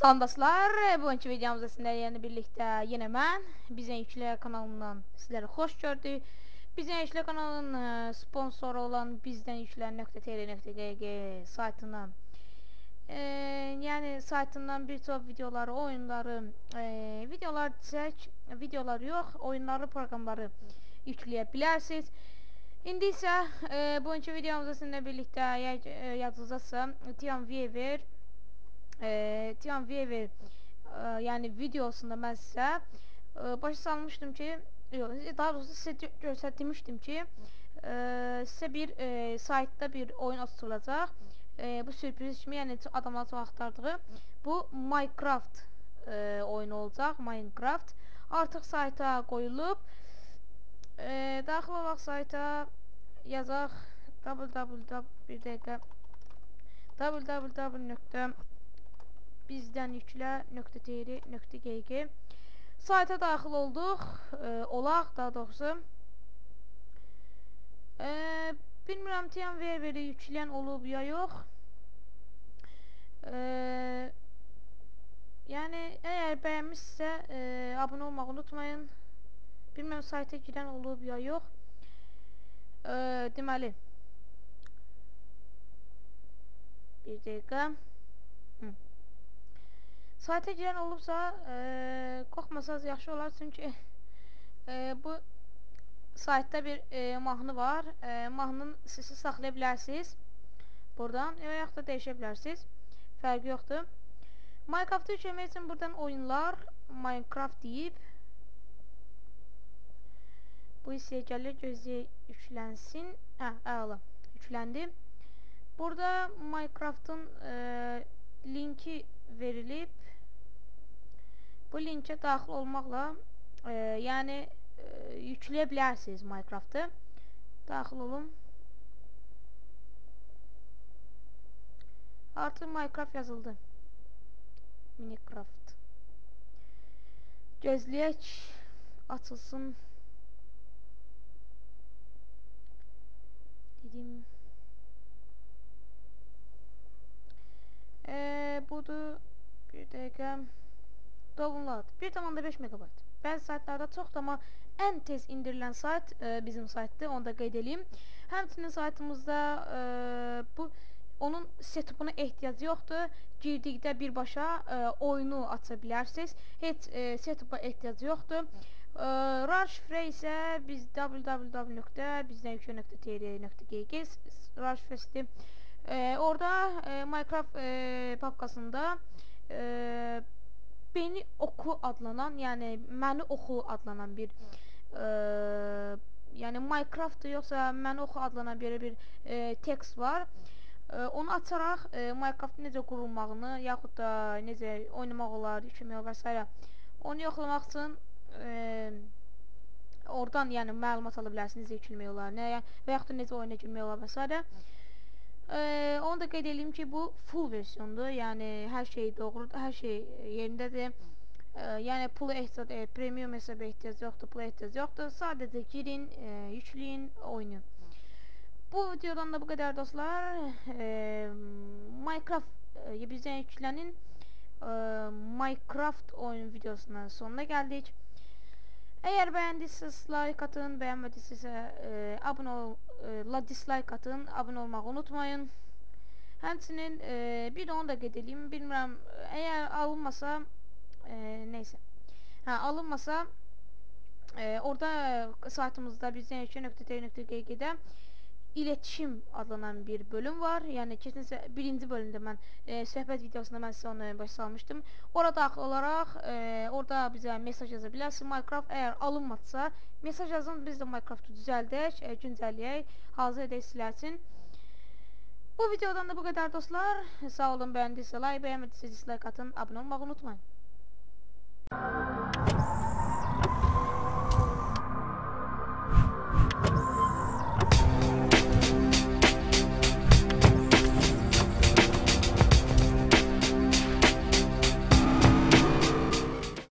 Salam dostlar, bugünkü videomuzda sizlərlə birlikdə yenə mən Bizdən Yüklə kanalından sizləri xoş gördük. Bizdən Yüklə kanalının sponsoru olan bizdənyüklə.tr.gg saytından yəni saytından bir çox videoları, oyunları, videolar yox, oyunları, proqramları yükləyə bilərsiniz. İndi isə bugünkü videomuzda sizlərlə birlikdə yadınızdasa TianViewer yəni videosunda mən sizə başa salmışdım ki, daha doğrusu sizə göstərmişdim ki, sizə bir saytda bir oyun açılacaq. Bu sürpriz kimi, yəni adamlar çox axtardığı bu Minecraft oyunu olacaq. Minecraft artıq sayta qoyulub. Daxil olaq sayta, yazaq www.bizdənyüklə.tr.gg sayta daxil olduq, daha doğrusu. Bilmirəm, TianViewer'i yükləyən olub ya yox. Yəni, əgər bəyənmişsə, abunə olmağı unutmayın. Bilmirəm, sayta girən olub ya yox. Deməli, bir dəqiqə. Sayta girən olubsa, qorxmasanız yaxşı olar, çünki bu saytda bir mahnı var. Mahnının sesi saxlaya bilərsiniz buradan, yaxud da dəyişə bilərsiniz. Fərqi yoxdur. Minecraft'ı yükləmək üçün buradan oyunlar, Minecraft deyib. Bu hissəyə gəlir, gözləyə yüklənsin. Əla, yükləndi. Burada Minecraft'ın linki verilib. Bu linkə daxil olmaqla yəni yükləyə bilərsiniz Minecraft'ı. Daxil olun. Artıq Minecraft yazıldı. Minecraft. Gözləyək, açılsın. Dedim. Budur. Bir dəqiqə. Download. 1.5 MB. Bəzi saytlarda çoxdur, amma ən tez indirilən sayt bizim saytdır, onu da qeyd edeyim. Həmçinin saytımızda onun setupuna ehtiyacı yoxdur. Girdikdə birbaşa oyunu aça bilərsiniz. Heç setupa ehtiyacı yoxdur. Rarşifrə isə biz www.bizdənyüklə.tr.gg Rarşifrəsidir. Orada Minecraft papkasında Beni oku adlanan, yəni məni oxu adlanan bir yəni Minecraft yoxsa məni oxu adlanan belə bir tekst var. Onu açaraq Minecraft'ın necə qurulmağını, yaxud da necə oynamaq olar, yükləmək olar və s. Onu yoxlamaq üçün oradan yəni məlumat ala bilərsiniz, necə yükləmək olar, və yaxud da necə oyuna girmək olar və s. Onu da qeyd edeyim ki, bu full versiyondur, yəni hər şey doğrudur, hər şey yerindədir. Yəni pulu premium hesaba ehtiyac yoxdur, pula ehtiyac yoxdur. Sadəcə girin, yükləyin, oynayın. Bu videodan da bu qədər dostlar. Minecraft bizdən yüklənin Minecraft oyun videosunun sonuna gəldik. Əgər bəyəndiysə like atın, bəyənmədiysə dislike atın, abunə olmağı unutmayın. Həmçinin bir də onu da qeyd edeyim, bilmirəm, əgər alınmasa, neysə, alınmasa, orada saytımızda bizdənyüklə.tr.gg-də iletişim adlanan bir bölüm var. Yəni kesinliklə birinci bölümdə mən söhbət videosunda mən sizə onu başa salmışdım. Orada daxil olaraq orada bizə mesaj yaza bilərsiniz. Minecraft əgər alınmadsa mesaj yazın, biz də Minecraft'ı düzəldək, güncəlləyək, hazır edək sizlər üçün. Bu videodan da bu qədər dostlar. Sağ olun, bəyəndiysə like, bəyənmədiysə dislike atın, abunə olmağı unutmayın.